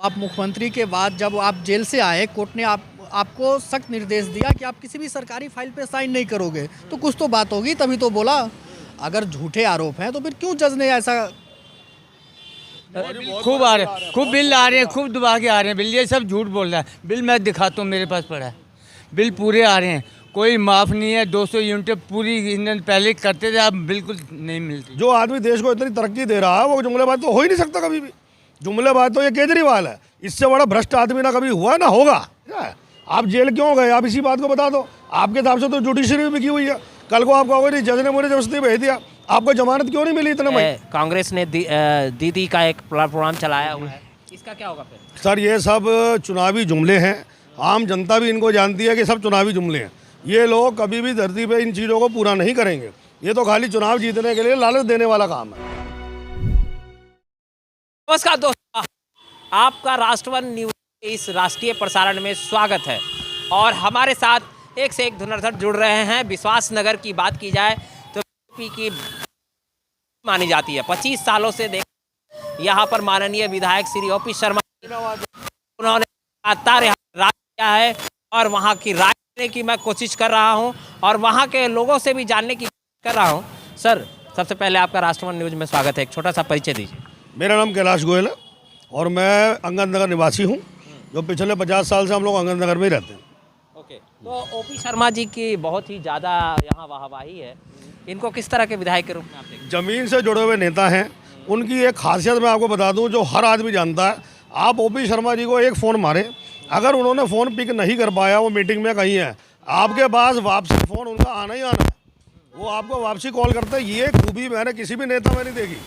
आप मुख्यमंत्री के बाद जब आप जेल से आए, कोर्ट ने आपको सख्त निर्देश दिया कि आप किसी भी सरकारी फाइल पे साइन नहीं करोगे, तो कुछ तो बात होगी, तभी तो बोला। अगर झूठे आरोप हैं तो फिर क्यों जज ने ऐसा? खूब आ रहे, खूब बिल आ रहे हैं, खूब दबा के आ रहे हैं बिल। ये सब झूठ बोल रहा है। बिल मैं दिखाता हूँ, मेरे पास पड़ा है। बिल पूरे आ रहे हैं, कोई माफ़ नहीं है। 200 यूनिटें पूरी ईंधन पहले करते थे, अब बिल्कुल नहीं मिलती। जो आदमी देश को इतनी तरक्की दे रहा है वो जुमलेबाज तो हो ही नहीं सकता कभी भी। जुमलेबाज तो ये केजरीवाल है, इससे बड़ा भ्रष्ट आदमी ना कभी हुआ ना होगा। आप जेल क्यों गए, आप इसी बात को बता दो। आपके हिसाब से तो जुडिशरी भी बिकी हुई है। कल को आप कहोगे नहीं जज ने मुझे जबरदस्ती भेज दिया, आपको जमानत क्यों नहीं मिली इतने महीने? कांग्रेस ने दीदी का एक प्रोग्राम चलाया हुआ है, इसका क्या होगा फिर? सर ये सब चुनावी जुमले हैं, आम जनता भी इनको जानती है कि सब चुनावी जुमले हैं। ये लोग कभी भी धरती पे इन चीज़ों को पूरा नहीं करेंगे। ये तो खाली चुनाव जीतने के लिए लालच देने वाला काम है। नमस्कार दोस्तों, आपका राष्ट्रवन न्यूज के इस राष्ट्रीय प्रसारण में स्वागत है। और हमारे साथ एक से एक धुरंधर जुड़ रहे हैं। विश्वास नगर की बात की जाए तो बीजेपी की मानी जाती है। 25 सालों से देख यहाँ पर माननीय विधायक श्री ओपी शर्मा, उन्होंने लगातार राज किया है और वहाँ की राय लेने की मैं कोशिश कर रहा हूँ और वहाँ के लोगों से भी जानने की कोशिश कर रहा हूँ। सर, सबसे पहले आपका राष्ट्रवन न्यूज में स्वागत है। एक छोटा सा परिचय दीजिए। मेरा नाम कैलाश गोयल है और मैं अंगद नगर निवासी हूँ, जो पिछले 50 साल से हम लोग अंगद नगर में ही रहते हैं। ओके, तो ओपी शर्मा जी की बहुत ही ज़्यादा यहाँ वाहवाही है। इनको किस तरह के विधायक के रूप में आप देखते हैं? जमीन से जुड़े हुए नेता हैं। उनकी एक खासियत मैं आपको बता दूं जो हर आदमी जानता है। आप ओपी शर्मा जी को एक फ़ोन मारें, अगर उन्होंने फ़ोन पिक नहीं कर पाया, वो मीटिंग में कहीं है, आपके पास वापसी फ़ोन उनका आना ही आना है। वो आपको वापसी कॉल करते हैं। ये खूबी मैंने किसी भी नेता में नहीं देखी।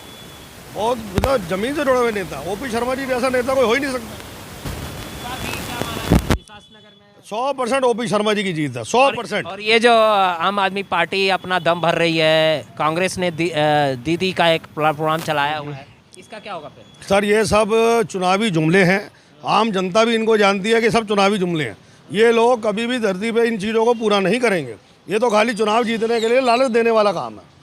और मतलब ज़मीन से जुड़े हुए नेता, ओपी शर्मा जी जैसा नेता कोई हो ही नहीं सकता। 100% ओपी शर्मा जी की जीत है, 100%। और ये जो आम आदमी पार्टी अपना दम भर रही है, कांग्रेस ने दीदी का एक प्रोग्राम चलाया हुआ है, इसका क्या होगा फिर? सर ये सब चुनावी जुमले हैं, आम जनता भी इनको जानती है कि सब चुनावी जुमले हैं। ये लोग कभी भी धरती पे इन चीज़ों को पूरा नहीं करेंगे। ये तो खाली चुनाव जीतने के लिए लालच देने वाला काम है,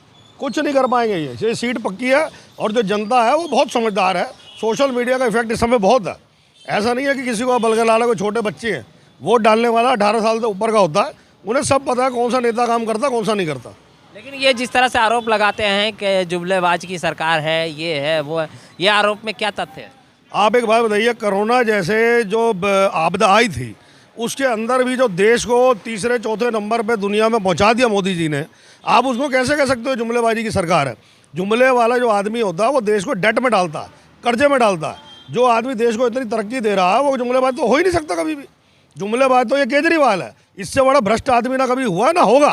कुछ नहीं कर पाएंगे। ये सीट पक्की है और जो जनता है वो बहुत समझदार है। सोशल मीडिया का इफेक्ट इस समय बहुत है। ऐसा नहीं है कि किसी को बलगल लाला, कोई छोटे बच्चे हैं, वोट डालने वाला 18 साल से ऊपर का होता है। उन्हें सब पता है कौन सा नेता काम करता है, कौन सा नहीं करता। लेकिन ये जिस तरह से आरोप लगाते हैं कि जुमलेबाज की सरकार है, ये है वो है, ये आरोप में क्या तथ्य है? आप एक बात बताइए, कोरोना जैसे जो आपदा आई थी, उसके अंदर भी जो देश को तीसरे चौथे नंबर पे दुनिया में पहुंचा दिया मोदी जी ने, आप उसको कैसे कह सकते हो जुमलेबाजी की सरकार है? जुमले वाला जो आदमी होता है वो देश को डेट में डालता है, कर्जे में डालता है। जो आदमी देश को इतनी तरक्की दे रहा है वो जुमलेबाज तो हो ही नहीं सकता कभी भी। जुमलेबाज तो ये केजरीवाल है, इससे बड़ा भ्रष्ट आदमी ना कभी हुआ ना होगा।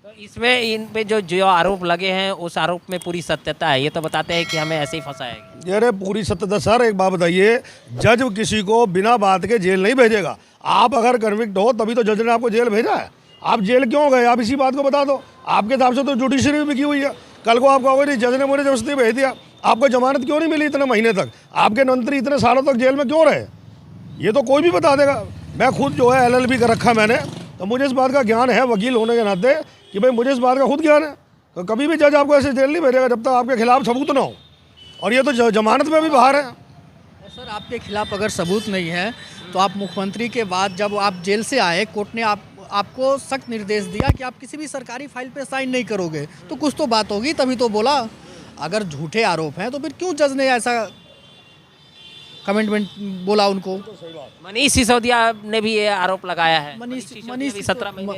तो इसमें इन पे जो आरोप लगे हैं उस आरोप में पूरी सत्यता है? ये तो बताते हैं कि हमें ऐसे ही फंसाएगा। अरे पूरी सत्यता सर, एक बात बताइए, जज किसी को बिना बात के जेल नहीं भेजेगा। आप अगर कन्विक्ट हो तभी तो जज ने आपको जेल भेजा है। आप जेल क्यों गए, आप इसी बात को बता दो। आपके हिसाब से तो जुडिशरी भी बिकी हुई है। कल को आप कहोगे नहीं जज ने मुझे जबरदस्ती भेज दिया, आपको जमानत क्यों नहीं मिली इतने महीने तक? आपके मंत्री इतने सालों तक जेल में क्यों रहे? ये तो कोई भी बता देगा। मैं खुद जो है LLB कर रखा मैंने, तो मुझे इस बात का ज्ञान है वकील होने के नाते कि भाई मुझे इस बात का खुद ज्ञान है। तो कभी भी जज आपको ऐसे जेल नहीं भेजेगा जब तक आपके खिलाफ सबूत ना हो। और ये तो जमानत में भी बाहर है। सर आपके खिलाफ अगर सबूत नहीं है तो आप मुख्यमंत्री के बाद जब आप जेल से आए, कोर्ट ने आपको सख्त निर्देश दिया कि आप किसी भी सरकारी फाइल पे साइन नहीं करोगे, तो कुछ तो बात होगी, तभी तो बोला। अगर झूठे आरोप हैं तो फिर क्यों जज ने ऐसा कमिटमेंट बोला उनको? मनीष सिसोदिया ने भी ये आरोप लगाया है। मनीष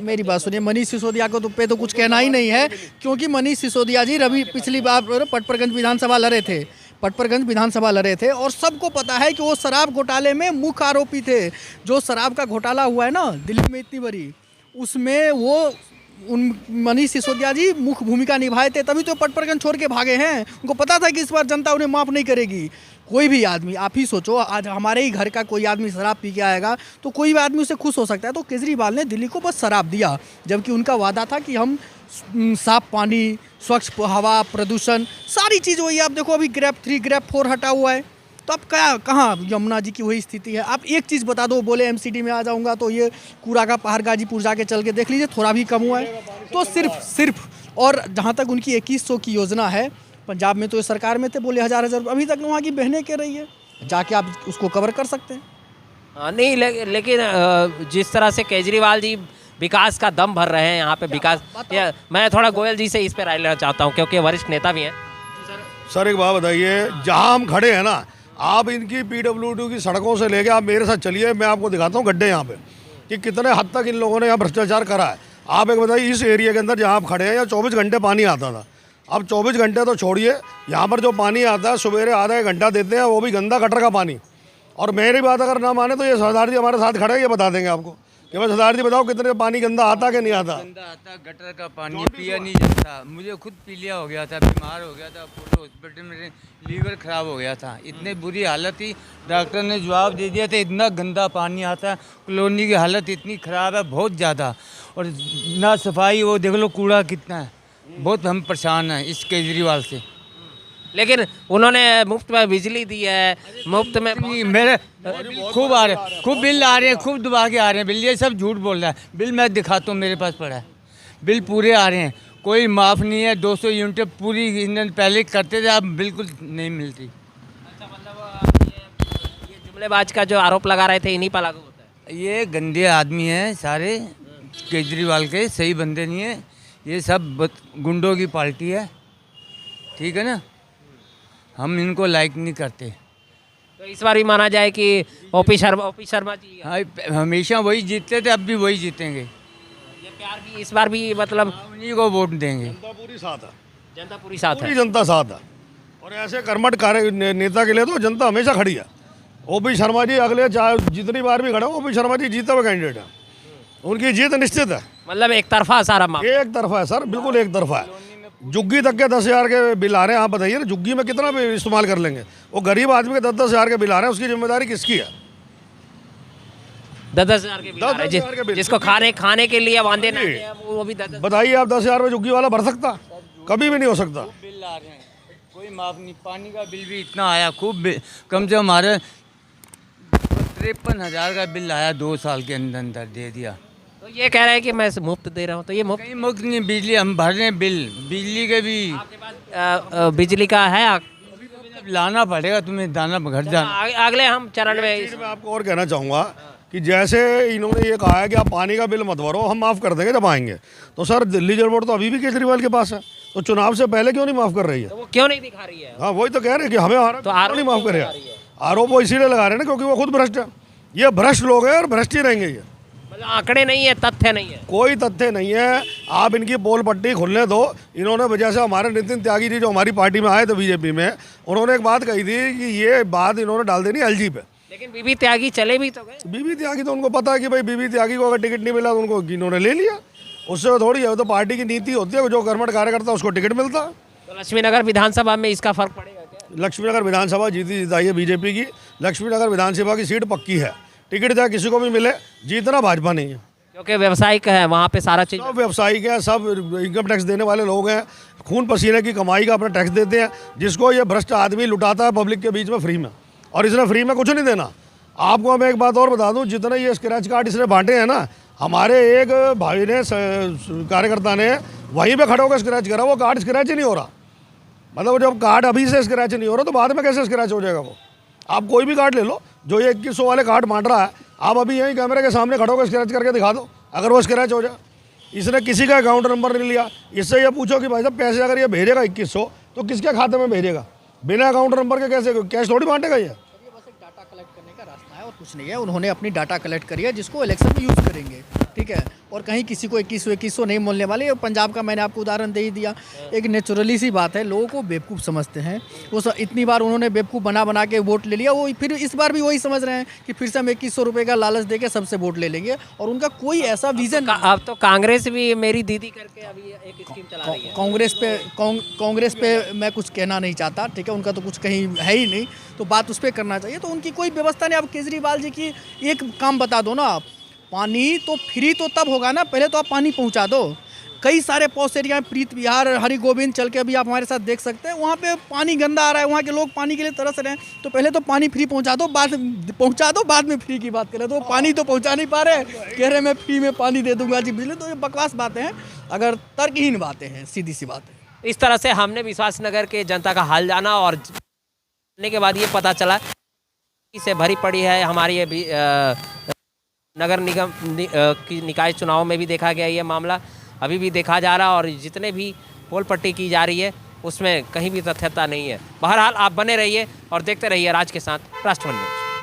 मेरी बात सुनिए, मनीष सिसोदिया को पे तो कुछ कहना ही नहीं है, क्योंकि मनीष सिसोदिया जी पिछली बार पटपरगंज विधानसभा लड़े थे। पटपरगंज विधानसभा लड़े थे और सबको पता है कि वो शराब घोटाले में मुख्य आरोपी थे। जो शराब का घोटाला हुआ है ना दिल्ली में इतनी बड़ी, उसमें वो मनीष सिसोदिया जी मुख्य भूमिका निभाए थे, तभी तो पटपरगंज छोड़ के भागे हैं। उनको पता था कि इस बार जनता उन्हें माफ़ नहीं करेगी। कोई भी आदमी, आप ही सोचो, आज हमारे ही घर का कोई आदमी शराब पी के आएगा तो कोई भी आदमी उसे खुश हो सकता है। तो केजरीवाल ने दिल्ली को बस शराब दिया, जबकि उनका वादा था कि हम साफ पानी, स्वच्छ हवा, प्रदूषण, सारी चीज़ वही। आप देखो अभी ग्रैप 3 ग्रैप 4 हटा हुआ है, तो अब क्या, कहाँ यमुना जी की वही स्थिति है। आप एक चीज़ बता दो, बोले MCD में आ जाऊंगा तो ये कूड़ा का पहाड़ गाजीपुर जाके चल के देख लीजिए, थोड़ा भी कम हुआ है। तो सिर्फ और जहाँ तक उनकी 2100 की योजना है, पंजाब में तो सरकार में थे, बोले 1000 अभी तक वहाँ की बहनें कह रही है जाके आप उसको कवर कर सकते हैं। नहीं लेकिन जिस तरह से केजरीवाल जी विकास का दम भर रहे हैं यहाँ पे विकास, मैं थोड़ा गोयल जी से इस पे राय लेना चाहता हूँ क्योंकि वरिष्ठ नेता भी हैं। सर एक बात बताइए, जहाँ हम खड़े हैं ना, आप इनकी PWD की सड़कों से लेके आप मेरे साथ चलिए, मैं आपको दिखाता हूँ गड्ढे यहाँ पे कि कितने हद तक इन लोगों ने यहाँ भ्रष्टाचार करा है। आप एक बताइए, इस एरिया के अंदर जहाँ आप खड़े हैं यहाँ 24 घंटे पानी आता था, अब 24 घंटे तो छोड़िए, यहाँ पर जो पानी आता है सवेरे आधा एक घंटा देते हैं, वो भी गंदा गटर का पानी। और मेरी बात अगर ना माने तो ये सरदार जी हमारे साथ खड़े हैं, ये बता देंगे आपको कि भाई सरदार जी बताओ कितने पानी गंदा आता कि नहीं आता। गंदा आता, गटर का पानी पिया नहीं जाता। मुझे खुद पीलिया हो गया था, बीमार हो गया था, पूरे हॉस्पिटल में लीवर खराब हो गया था, इतनी बुरी हालत थी। डॉक्टर ने जवाब दे दिया था इतना गंदा पानी आता है, कॉलोनी की हालत इतनी ख़राब है बहुत ज़्यादा, और ना सफाई, वो देख लो कूड़ा कितना है। बहुत हम परेशान हैं इस केजरीवाल से। लेकिन उन्होंने मुफ्त में बिजली दी है, मुफ्त में मेरे खूब आ रहे, खूब बिल आ रहे हैं, खूब दबा के आ रहे हैं बिल। ये सब झूठ बोल रहा है। बिल मैं दिखाता हूँ, मेरे पास पड़ा है, बिल पूरे आ रहे हैं, कोई माफ़ नहीं है। 200 यूनिट पूरी ईंधन पहले करते थे, अब बिल्कुल नहीं मिलती। अच्छा, मतलब ये जुमलेबाज का जो आरोप लगा रहे थे इन्हीं पर लागू होता है। ये गंदे आदमी हैं सारे केजरीवाल के, सही बंदे नहीं है। ये सब गुंडों की पार्टी है, ठीक है ना, हम इनको लाइक नहीं करते। तो इस बार भी माना जाए कि ओपी शर्मा जी हाँ, हमेशा वही जीतते थे, अब भी वही जीतेंगे। ये प्यार भी इस बार भी मतलब उन्हीं को वोट देंगे। जनता पूरी साथ है, जनता पूरी साथ पूरी है। जनता साथ है, और ऐसे कर्मठ कार्य नेता के लिए तो जनता हमेशा खड़ी है। OP शर्मा जी अगले चाहे जितनी बार भी खड़े, OP शर्मा जी जीते हुए कैंडिडेट है, उनकी जीत निश्चित है। मतलब एक तरफा सारा मामला। एक तरफा है सर, बिल्कुल एक तरफा है। जुग्गी तक के 10,000 के बिल आ रहे हैं, आप बताइए ना जुग्गी में कितना भी इस्तेमाल कर लेंगे। वो गरीब आदमी के 10-10 हज़ार के बिल आ रहे हैं, उसकी जिम्मेदारी किसकी है? 10-10 हज़ार के बिल आ रहे हैं, 10,000 के बिल। जिसको खाने के लिए वांदे ना दिया, वो भी 10-10। बताइए आप 10,000 में जुग्गी वाला भर सकता? कभी भी नहीं हो सकता। बिल आ रहे हैं, कोई माफ नहीं। पानी का बिल भी इतना आया, खूब कम से कम हमारे 53,000 का बिल आया, 2 साल के अंदर अंदर दे दिया। तो ये कह रहे हैं कि मैं मुफ्त दे रहा हूँ, तो ये मुफ्त कहीं मुफ्त नहीं, बिजली हम भर रहे हैं, बिल बिजली के भी आपके पास बिजली का है। लाना पड़ेगा तुम्हें, दाना घर जाना। अगले हम चरण में चीज़ मैं आपको और कहना चाहूँगा कि जैसे इन्होंने ये कहा है कि आप पानी का बिल मत भरो, हम माफ़ कर देंगे जब आएंगे, तो सर दिल्ली रिपोर्ट तो अभी भी केजरीवाल के पास है, तो चुनाव से पहले क्यों नहीं माफ़ कर रही है? तो वो क्यों नहीं दिखा रही है? हाँ वही तो कह रहे हैं कि हमें तो नहीं माफ़ करे। आरोप वो इसीलिए लगा रहे हैं ना क्योंकि वो खुद भ्रष्ट है। ये भ्रष्ट लोग हैं और भ्रष्ट ही रहेंगे। ये मतलब आंकड़े नहीं है, तथ्य नहीं है, कोई तथ्य नहीं है। आप इनकी पोल पट्टी खुलने दो। इन्होंने वजह से हमारे नितिन त्यागी जी जो हमारी पार्टी में आए थे बीजेपी में, उन्होंने एक बात कही थी कि ये बात इन्होंने डाल देनी LG पे। लेकिन बीबी त्यागी चले भी तो गए। बीबी त्यागी तो उनको पता है कि भाई बीबी त्यागी को अगर टिकट नहीं मिला तो उनको इन्होंने ले लिया, उससे थोड़ी है। तो पार्टी की नीति होती है, जो कर्मठ कार्यकर्ता उसको टिकट मिलता है। तो लक्ष्मीनगर विधानसभा में इसका फर्क पड़ेगा क्या? लक्ष्मीनगर विधानसभा जीती जिताई है बीजेपी की। लक्ष्मीनगर विधानसभा की सीट पक्की है, टिकट चाहे किसी को भी मिले, जीतना भाजपा नहीं है, क्योंकि व्यवसायिक है वहाँ पे सारा चीज। सब व्यवसायिक हैं, सब इनकम टैक्स देने वाले लोग हैं, खून पसीने की कमाई का अपना टैक्स देते हैं, जिसको ये भ्रष्ट आदमी लुटाता है पब्लिक के बीच में फ्री में, और इसने फ्री में कुछ नहीं देना। आपको मैं एक बात और बता दूं, जितने ये स्क्रैच कार्ड इसने बांटे हैं ना, हमारे एक भाई ने कार्यकर्ता ने वहीं पे खड़े होकर स्क्रैच करा, वो कार्ड स्क्रैच ही नहीं हो रहा। मतलब जब कार्ड अभी से स्क्रैच नहीं हो रहा तो बाद में कैसे स्क्रैच हो जाएगा? वो आप कोई भी कार्ड ले लो, जो ये 2100 वाले कार्ड बांट रहा है, आप अभी यहीं कैमरे के सामने खड़े होकर स्क्रैच करके दिखा दो, अगर वो स्क्रैच हो जाए। इसने किसी का अकाउंट नंबर नहीं लिया। इससे ये पूछो कि भाई साहब पैसे अगर ये भेजेगा 2100 तो किसके खाते में भेजेगा? बिना अकाउंट नंबर के कैसे कैश थोड़ी बांटेगा ये? बस एक डाटा कलेक्ट करने का रास्ता है और कुछ नहीं है। उन्होंने अपनी डाटा कलेक्ट करी है जिसको इलेक्शन में यूज़ करेंगे, ठीक है। और कहीं किसी को 2100 नहीं मिलने वाले। पंजाब का मैंने आपको उदाहरण दे ही दिया। एक नेचुरली सी बात है, लोगों को बेवकूफ़ समझते हैं। वो इतनी बार उन्होंने बेवकूफ़ बना के वोट ले लिया, वो फिर इस बार भी वही समझ रहे हैं कि फिर से हम 2100 रुपये का लालच देके सबसे वोट ले लेंगे, और उनका कोई ऐसा विजन। अब तो कांग्रेस भी मेरी दीदी करके अभी एक स्कीम चला रही है। कांग्रेस पे मैं कुछ कहना नहीं चाहता, ठीक है, उनका तो कुछ कहीं है ही नहीं, तो बात उस पर करना चाहिए। तो उनकी कोई व्यवस्था नहीं। अब केजरीवाल जी की एक काम बता दो ना आप, पानी तो फ्री तो तब होगा ना, पहले तो आप पानी पहुंचा दो। कई सारे पॉश एरिया में, प्रीत विहार, हरि गोविंद चल के अभी आप हमारे साथ देख सकते हैं, वहाँ पे पानी गंदा आ रहा है, वहाँ के लोग पानी के लिए तरस रहे हैं। तो पहले तो पानी फ्री पहुंचा दो, बाद में फ्री की बात करें। तो पानी तो पहुंचा नहीं पा रहे, कह रहे मैं फ्री में पानी दे दूंगा जी बिजली। तो ये बकवास बातें हैं, अगर तर्कहीन बातें हैं, सीधी सी बात है। इस तरह से हमने विश्वास नगर के जनता का हाल जाना, और जानने के बाद ये पता चला से भरी पड़ी है हमारी ये नगर निगम की निकाय चुनाव में भी देखा गया ये मामला अभी भी देखा जा रहा है और जितने भी पोल पट्टी की जा रही है उसमें कहीं भी तथ्यता नहीं है। बहरहाल आप बने रहिए और देखते रहिए राज के साथ राष्ट्रवन न्यूज़।